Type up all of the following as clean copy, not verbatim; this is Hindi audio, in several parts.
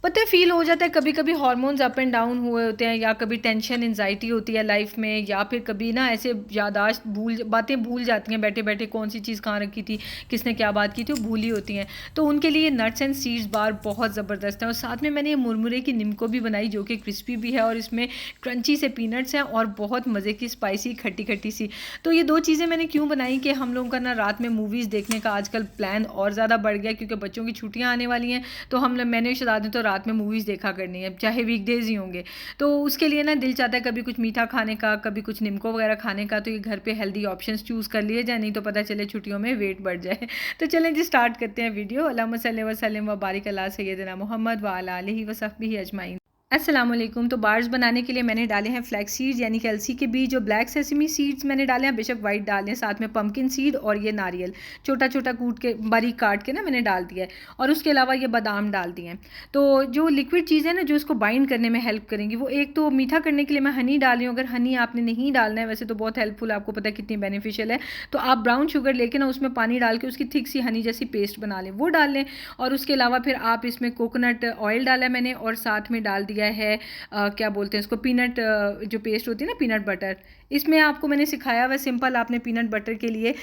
पता है फ़ील हो जाता है कभी-कभी हार्मोन्स अप एंड डाउन हुए होते हैं या कभी टेंशन एंग्जायटी होती है लाइफ में या फिर कभी ना ऐसे याददाश्त बातें भूल जाती हैं बैठे-बैठे कौन सी चीज़ कहाँ रखी थी, किसने क्या बात की थी वो भूली होती हैं। तो उनके लिए नट्स एंड सीड्स बार बहुत ज़बरदस्त है और साथ में मैंने ये मुरमुरे की निम्को भी बनाई जो कि क्रिस्पी भी है और इसमें क्रंची से पीनट्स हैं और बहुत मज़े की स्पाइसी खट्टी-खट्टी सी। तो ये 2 चीज़ें मैंने क्यों बनाई कि हम लोगों का ना रात में मूवीज़ देखने का आजकल प्लान और ज़्यादा बढ़ गया क्योंकि बच्चों की छुट्टियाँ आने वाली हैं। तो मैंने और शहज़ाद ने तो रात में मूवीज़ देखा करनी है, चाहे वीकडेज़ ही होंगे। तो उसके लिए ना दिल चाहता है कभी कुछ मीठा खाने का, कभी कुछ निम्को वगैरह खाने का, तो ये घर पे हेल्दी ऑप्शंस चूज़ कर लिए जाए, नहीं तो पता चले छुट्टियों में वेट बढ़ जाए। तो चलें जी स्टार्ट करते हैं वीडियो। अल्लाहुम्मा सल्लि व सल्लिम व बारिक अला सय्यदिना मुहम्मद व अला आलिहि व सहबिही अजमाइन। अस्सलाम वालेकुम। तो बार्स बनाने के लिए मैंने डाले हैं फ्लैक्स सीड्स यानी कि अलसी के बीज, जो ब्लैक सेसमी सीड्स मैंने डाले हैं, बेशक वाइट डालें, साथ में पम्पकिन सीड और ये नारियल छोटा छोटा कूट के बारीक काट के ना मैंने डाल दिया है और उसके अलावा ये बादाम डाल दिए हैं। तो जो लिक्विड चीज़ें ना जो इसको बाइंड करने में हेल्प करेंगी, वो एक तो मीठा करने के लिए मैं हनी डाल रही हूँ। अगर हनी आपने नहीं डालना है, वैसे तो बहुत हेल्पफुल, आपको पता है कितनी बेनिफिशियल है, तो आप ब्राउन शुगर लेके ना उसमें पानी डाल के उसकी थिक सी हनी जैसी पेस्ट बना लें, वो डाल लें। और उसके अलावा फिर आप इसमें कोकोनट ऑयल डाला है मैंने और साथ में डाल दिया है क्या बोलते हैं इसको, पीनट जो पेस्ट होती है ना, पीनट बटर। इसमें आपको मैंने सिखाया हुआ सिंपल, आपने पीनट बटर के लिए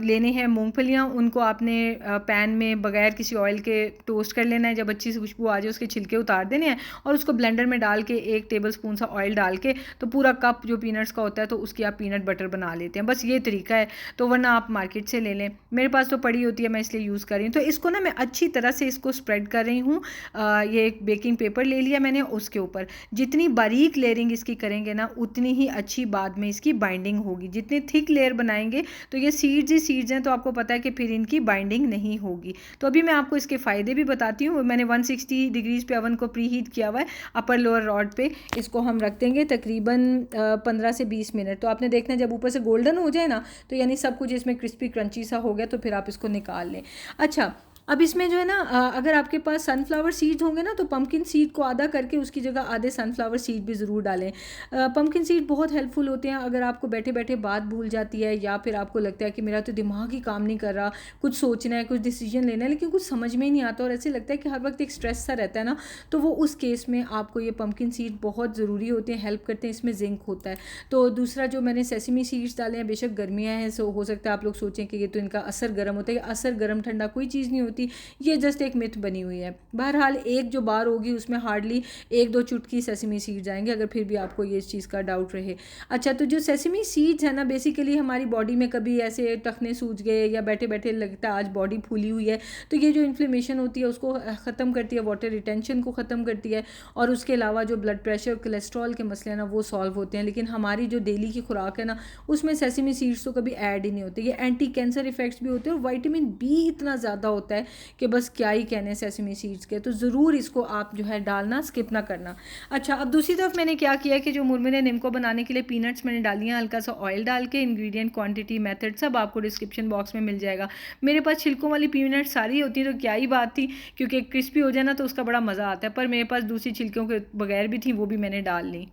लेने हैं मूंगफलियां, उनको आपने पैन में बगैर किसी ऑयल के टोस्ट कर लेना है। जब अच्छी सी खुशबू आ जाए उसके छिलके उतार देने हैं और उसको ब्लेंडर में डाल के 1 टेबलस्पून सा ऑयल डाल के तो पूरा कप जो पीनट्स का होता है तो उसकी आप पीनट बटर बना लेते हैं। बस ये तरीका है, तो वरना आप मार्केट से ले लें, मेरे पास तो पड़ी होती है, मैं इसलिए यूज़ कर रही हूँ। तो इसको ना मैं अच्छी तरह से इसको स्प्रेड कर रही हूँ। ये एक बेकिंग पेपर ले लिया मैंने, उसके ऊपर जितनी बारीक लेयरिंग इसकी करेंगे ना उतनी ही अच्छी बाद में इसकी बाइंडिंग होगी। जितनी थिक लेयर बनाएंगे तो ये सीड्स ही सीड्स हैं, तो आपको पता है कि फिर इनकी बाइंडिंग नहीं होगी। तो अभी मैं आपको इसके फ़ायदे भी बताती हूँ। मैंने 160 डिग्रीज़ पे अवन को प्री हीट किया हुआ है, अपर लोअर रॉड पे इसको हम रख देंगे तकरीबन 15 से 20 मिनट। तो आपने देखना है जब ऊपर से गोल्डन हो जाए ना, तो यानी सब कुछ इसमें क्रिस्पी क्रंची सा हो गया, तो फिर आप इसको निकाल लें। अच्छा, अब इसमें जो है ना अगर आपके पास सनफ्लावर सीड्स होंगे ना, तो पम्पकिन सीड को आधा करके उसकी जगह आधे सनफ्लावर सीड भी ज़रूर डालें। पम्पकिन सीड बहुत हेल्पफुल होते हैं अगर आपको बैठे बैठे बात भूल जाती है या फिर आपको लगता है कि मेरा तो दिमाग ही काम नहीं कर रहा, कुछ सोचना है, कुछ डिसीजन लेना है, लेकिन कुछ समझ में ही नहीं आता और ऐसे लगता है कि हर वक्त एक स्ट्रेस सा रहता है ना, तो वो उस केस में आपको ये पम्पकिन सीड बहुत ज़रूरी होते हैं, हेल्प करते हैं, इसमें जिंक होता है। तो दूसरा जो मैंने सेसमी सीड्स डाले हैं, बेशक गर्मियाँ हैं, सो हो सकता है आप लोग सोचें कि ये तो इनका असर गर्म होता है, असर गर्म ठंडा कोई चीज़ नहीं होती, ये जस्ट एक मिथ बनी हुई है। बहरहाल एक जो बार होगी उसमें हार्डली 1-2 चुटकी सेसमी सीड जाएंगे, अगर फिर भी आपको ये चीज़ का डाउट रहे। अच्छा, तो जो सेसमी सीड्स है ना, बेसिकली हमारी बॉडी में कभी ऐसे टखने सूज गए या बैठे बैठे लगता है आज बॉडी फूली हुई है, तो ये जो इन्फ्लेमेशन होती है उसको ख़त्म करती है, वाटर रिटेंशन को ख़त्म करती है और उसके अलावा जो ब्लड प्रेशर कोलेस्ट्रॉल के मसले हैं ना वो सॉल्व होते हैं। लेकिन हमारी जो डेली की खुराक है ना उसमें सेसमी सीड्स तो कभी ऐड ही नहीं होते। ये एंटी कैंसर इफेक्ट्स भी होते हैं और विटामिन बी इतना ज़्यादा होता है कि बस क्या ही कहने सेसमी सीड्स के, तो ज़रूर इसको आप जो है डालना स्किप ना करना। अच्छा, अब दूसरी तरफ मैंने क्या किया कि जो मुरमुरे निम्को बनाने के लिए पीनट्स मैंने डाली हैं, हल्का सा ऑयल डाल के, इंग्रेडिएंट क्वांटिटी मेथड सब आपको डिस्क्रिप्शन बॉक्स में मिल जाएगा। मेरे पास छिलकों वाली पीनट्स सारी होती हैं तो क्या ही बात थी, क्योंकि क्रिस्पी हो जाए ना तो उसका बड़ा मज़ा आता है, पर मेरे पास दूसरी छिलकों के बगैर भी थी, वो भी मैंने डाल ली।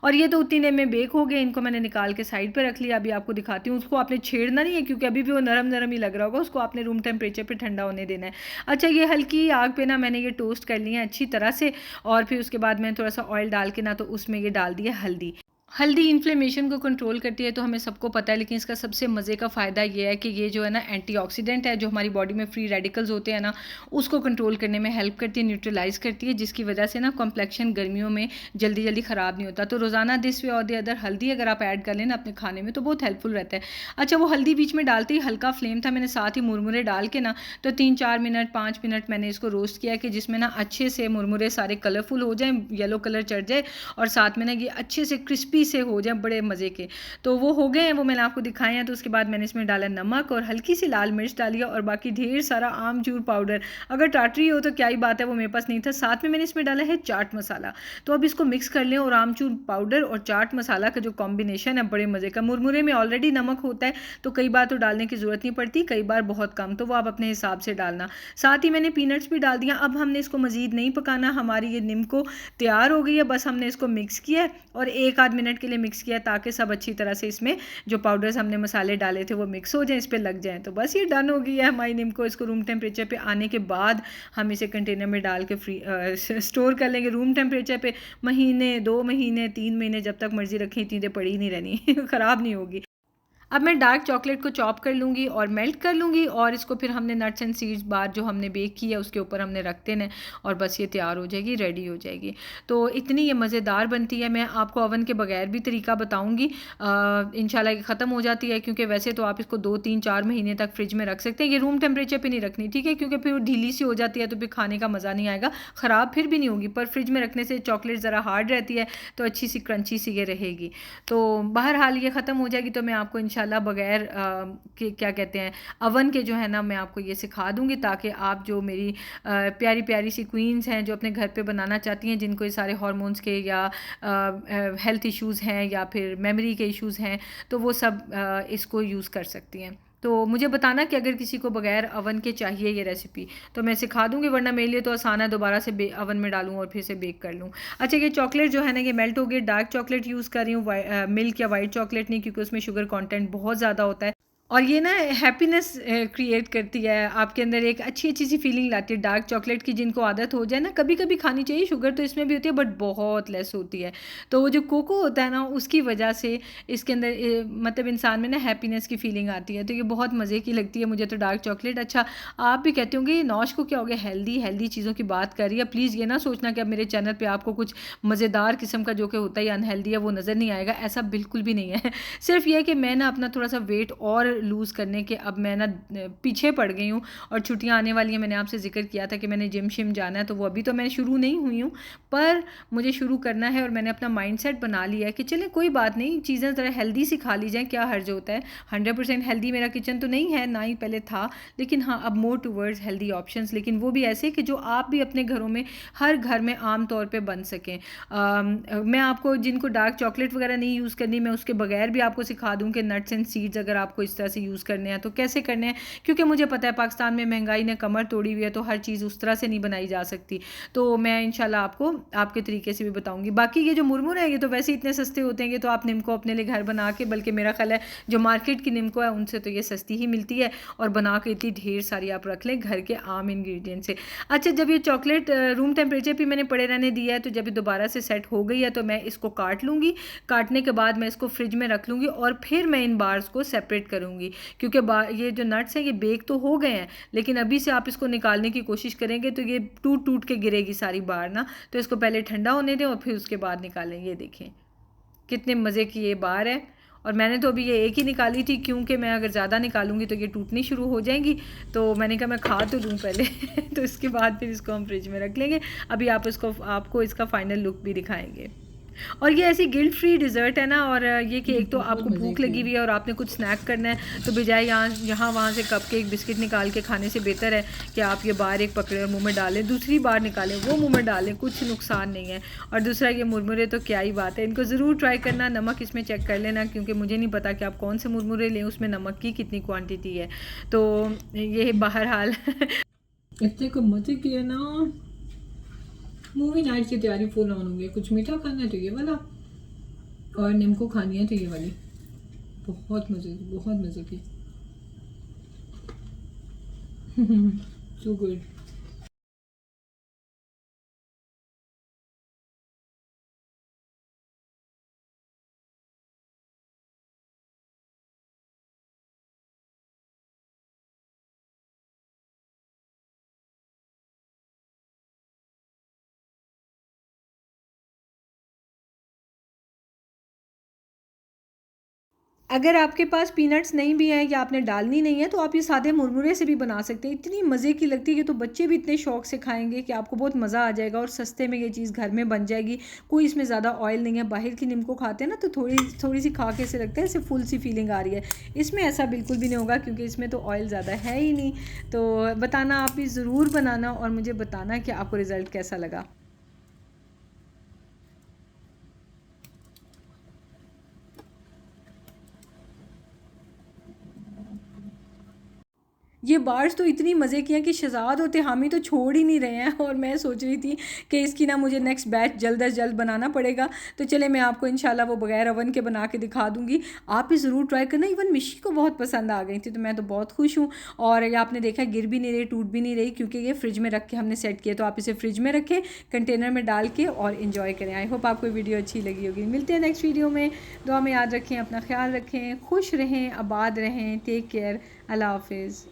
और ये तो उतनी देर में बेक हो गए, इनको मैंने निकाल के साइड पे रख लिया। अभी आपको दिखाती हूँ, उसको आपने छेड़ना नहीं है क्योंकि अभी भी वो नरम नरम ही लग रहा होगा, उसको आपने रूम टेम्परेचर पे ठंडा होने देना है। अच्छा, ये हल्की आग पे ना मैंने ये टोस्ट कर लिया है अच्छी तरह से और फिर उसके बाद मैंने थोड़ा सा ऑयल डाल के ना तो उसमें ये डाल दिया हल्दी। हल्दी इन्फ्लेमेशन को कंट्रोल करती है तो हमें सबको पता है, लेकिन इसका सबसे मज़े का फ़ायदा ये है कि ये जो है ना एंटीऑक्सीडेंट है, जो हमारी बॉडी में फ्री रेडिकल्स होते हैं ना उसको कंट्रोल करने में हेल्प करती है, न्यूट्रलाइज करती है, जिसकी वजह से ना कॉम्प्लेक्शन गर्मियों में जल्दी जल्दी ख़राब नहीं होता। तो रोज़ाना दिस वे और द अदर हल्दी अगर आप ऐड कर लें ना अपने खाने में तो बहुत हेल्पफुल रहता है। अच्छा, वो हल्दी बीच में डालते ही हल्का फ्लेम था, मैंने साथ ही मुरमुरे डाल के ना तो 3-4 मिनट 5 मिनट मैंने इसको रोस्ट किया कि जिसमें ना अच्छे से मुरमुरे सारे कलरफुल हो जाएँ, येलो कलर चढ़ जाए और साथ में ना ये अच्छे से क्रिस्पी से हो जाए, बड़े मज़े के। तो वो हो गए हैं, वो मैंने आपको दिखाए हैं। तो उसके बाद मैंने इसमें डाला नमक और हल्की सी लाल मिर्च डाली है और बाकी ढेर सारा आमचूर पाउडर, अगर टाटरी हो तो क्या ही बात है, वो मेरे पास नहीं था। साथ में मैंने इसमें डाला है चाट मसाला। तो अब इसको मिक्स कर लें और आमचूर पाउडर और चाट मसाला का जो कॉम्बिनेशन है बड़े मज़े का। मुरमुरे में ऑलरेडी नमक होता है तो कई बार तो डालने की ज़रूरत नहीं पड़ती, कई बार बहुत कम, तो वो आप अपने हिसाब से डालना। साथ ही मैंने पीनट्स भी डाल दिया। अब हमने इसको मज़ीद नहीं पकाना, हमारी ये निम्को तैयार हो गई है, बस हमने इसको मिक्स किया है और 1 आध मिनट मिनट के लिए मिक्स किया ताकि सब अच्छी तरह से इसमें जो पाउडर्स हमने मसाले डाले थे वो मिक्स हो जाएं, इस पर लग जाएं। तो बस ये डन हो गई है हमारी निम्को। इसको रूम टेम्परेचर पे आने के बाद हम इसे कंटेनर में डाल के स्टोर कर लेंगे रूम टेम्परेचर पे महीने, 2 महीने, 3 महीने, जब तक मर्जी रखें, चीज़ें पड़ी नहीं रहनी ख़राब नहीं होगी। अब मैं डार्क चॉकलेट को चॉप कर लूँगी और मेल्ट कर लूँगी और इसको फिर हमने नट्स एंड सीड्स बार जो हमने बेक किया उसके ऊपर हमने रख देना है और बस ये तैयार हो जाएगी, रेडी हो जाएगी। तो इतनी ये मज़ेदार बनती है। मैं आपको ओवन के बगैर भी तरीका बताऊँगी, इंशाल्लाह ये ख़त्म हो जाती है, क्योंकि वैसे तो आप इसको 2, 3, 4 महीने तक फ्रिज में रख सकते हैं। ये रूम टेम्परेचर पर नहीं रखनी, ठीक है, क्योंकि फिर वो ढीली सी हो जाती है तो फिर खाने का मज़ा नहीं आएगा, ख़राब फिर भी नहीं होगी। पर फ्रिज में रखने से चॉकलेट ज़रा हार्ड रहती है तो अच्छी सी क्रंची सी ये रहेगी। तो बहरहाल ये ख़त्म हो जाएगी तो मैं आपको इंशाल्लाह बगैर क्या कहते हैं अवन के जो है ना मैं आपको ये सिखा दूंगी, ताकि आप जो मेरी प्यारी प्यारी सी क्वींस हैं जो अपने घर पे बनाना चाहती हैं, जिनको ये सारे हार्मोन्स के या हेल्थ इश्यूज़ हैं या फिर मेमोरी के इश्यूज़ हैं, तो वो सब इसको यूज़ कर सकती हैं। तो मुझे बताना कि अगर किसी को बगैर अवन के चाहिए ये रेसिपी तो मैं सिखा दूंगी, वरना मेरे लिए तो आसान है, दोबारा से अवन में डालूँ और फिर से बेक कर लूँ। अच्छा, ये चॉकलेट जो है ना ये मेल्ट हो गई। डार्क चॉकलेट यूज़ कर रही हूँ, मिल्क या वाइट चॉकलेट नहीं, क्योंकि उसमें शुगर कंटेंट बहुत ज़्यादा होता है और ये ना हैप्पीनेस क्रिएट करती है, आपके अंदर एक अच्छी अच्छी सी फीलिंग लाती है डार्क चॉकलेट की। जिनको आदत हो जाए ना, कभी कभी खानी चाहिए, शुगर तो इसमें भी होती है बट बहुत लेस होती है। तो वो जो कोको होता है ना उसकी वजह से इसके अंदर मतलब इंसान में ना हैप्पीनेस की फीलिंग आती है, तो ये बहुत मज़े की लगती है मुझे तो डार्क चॉकलेट। अच्छा, आप भी कहते होंगे ये नौश को क्या हो गया, हेल्दी हेल्दी चीज़ों की बात कर रही है। प्लीज़ ये ना सोचना कि अब मेरे चैनल पर आपको कुछ मज़ेदार किस्म का जो कि होता है अनहेल्दी है वो नज़र नहीं आएगा, ऐसा बिल्कुल भी नहीं है। सिर्फ ये है कि मैं ना अपना थोड़ा सा वेट और लूज़ करने के अब मैं ना पीछे पड़ गई हूँ और छुट्टियाँ आने वाली हैं। मैंने आपसे जिक्र किया था कि मैंने जिम शिम जाना है, तो वो अभी तो मैं शुरू नहीं हुई हूँ, पर मुझे शुरू करना है और मैंने अपना माइंडसेट बना लिया है कि चलें कोई बात नहीं, चीज़ें ज़रा हेल्दी सी खा ली जाएँ, क्या हर्ज होता है। 100% हेल्दी मेरा किचन तो नहीं है, ना ही पहले था, लेकिन हाँ अब मोर टूवर्ड्स हेल्दी ऑप्शंस, लेकिन वो भी ऐसे कि जो आप भी अपने घरों में हर घर में आम तौर पर बन सकें। मैं आपको जिनको डार्क चॉकलेट वगैरह नहीं यूज़ करनी, मैं उसके बगैर भी आपको सिखा दूँ कि नट्स एंड सीड्स अगर आपको इस तरह से यूज़ करने हैं तो कैसे करने हैं, क्योंकि मुझे पता है पाकिस्तान में महंगाई ने कमर तोड़ी हुई है, तो हर चीज़ उस तरह से नहीं बनाई जा सकती। तो मैं इंशाल्लाह आपको आपके तरीके से भी बताऊंगी। बाकी ये जो मुरमुरे हैं ये तो वैसे इतने सस्ते होते हैं कि तो आप निम्को अपने लिए घर बना के, बल्कि मेरा ख्याल है जो मार्केट की निम्को है उनसे तो ये सस्ती ही मिलती है और बना के इतनी ढेर सारी आप रख लें घर के आम इंग्रेडिएंट से। अच्छा, जब ये चॉकलेट रूम टेम्परेचर पर मैंने पड़े रहने दिया है, तो जब ये दोबारा से सेट हो गई है तो मैं इसको काट लूँगी। काटने के बाद मैं इसको फ्रिज में रख लूँगी और फिर मैं इन बार्स को सेपरेट करूँगी, क्योंकि ये जो नट्स हैं ये बेक तो हो गए हैं, लेकिन अभी से आप इसको निकालने की कोशिश करेंगे तो ये टूट टूट के गिरेगी सारी बार ना। तो इसको पहले ठंडा होने दें और फिर उसके बाद निकालें। ये देखें कितने मज़े की ये बार है, और मैंने तो अभी ये एक ही निकाली थी, क्योंकि मैं अगर ज़्यादा निकालूंगी तो ये टूटनी शुरू हो जाएंगी, तो मैंने कहा मैं खा तो लूँ पहले तो इसके बाद फिर इसको हम फ्रिज में रख लेंगे। अभी आपको इसका फाइनल लुक भी दिखाएंगे। और ये ऐसी गिल्ट फ्री डिज़र्ट है ना, और ये कि एक तो आपको भूख लगी हुई है और आपने कुछ स्नैक करना है, तो बजाय यहाँ वहाँ से कपकेक बिस्किट निकाल के खाने से बेहतर है कि आप ये बार एक पकड़े और मुंह में डालें, दूसरी बार निकालें वो मुंह में डालें, कुछ नुकसान नहीं है। और दूसरा ये मुरमुरे तो क्या ही बात है, इनको ज़रूर ट्राई करना। नमक इसमें चेक कर लेना, क्योंकि मुझे नहीं पता कि आप कौन से मुरमुरे लें, उसमें नमक की कितनी क्वान्टिटी है। तो ये बहरहाल इतने को मज़े किए ना। मूवी नाइट की तैयारी फुल ऑन हो गई। कुछ मीठा खाना है तो ये वाला, और निम्को खानी है तो ये वाली। बहुत मज़े की सो गुड। अगर आपके पास पीनट्स नहीं भी हैं या आपने डालनी नहीं है तो आप ये सादे मुरमुरे से भी बना सकते हैं। इतनी मज़े की लगती है कि तो बच्चे भी इतने शौक से खाएंगे कि आपको बहुत मज़ा आ जाएगा, और सस्ते में ये चीज़ घर में बन जाएगी। कोई इसमें ज़्यादा ऑयल नहीं है। बाहर की निम्को खाते हैं ना तो थोड़ी थोड़ी सी खा के ऐसे लगता है ऐसे फुल सी फीलिंग आ रही है, इसमें ऐसा बिल्कुल भी नहीं होगा, क्योंकि इसमें तो ऑयल ज़्यादा है ही नहीं। तो बताना, आप भी ज़रूर बनाना और मुझे बताना कि आपको रिज़ल्ट कैसा लगा। ये बार्स तो इतनी मज़े की हैं कि शहजाद और तिहामी तो छोड़ ही नहीं रहे हैं। और मैं सोच रही थी कि इसकी ना मुझे नेक्स्ट बैच जल्द अज जल्द बनाना पड़ेगा। तो चले मैं आपको इंशाल्लाह वो बगैर ओवन के बना के दिखा दूँगी, आप भी ज़रूर ट्राई करना। इवन मिशी को बहुत पसंद आ गई थी, तो मैं तो बहुत खुश हूँ। और ये आपने देखा गिर भी नहीं रही, टूट भी नहीं रही, क्योंकि ये फ्रिज में रख के हमने सेट किया। तो आप इसे फ्रिज में रखें कंटेनर में डाल के और इन्जॉय करें। आई होप आपको वीडियो अच्छी लगी होगी। मिलते हैं नेक्स्ट वीडियो में। दुआ में याद रखें, अपना ख्याल रखें, खुश रहें, आबाद रहें। Take care. अल्लाह हाफिज़।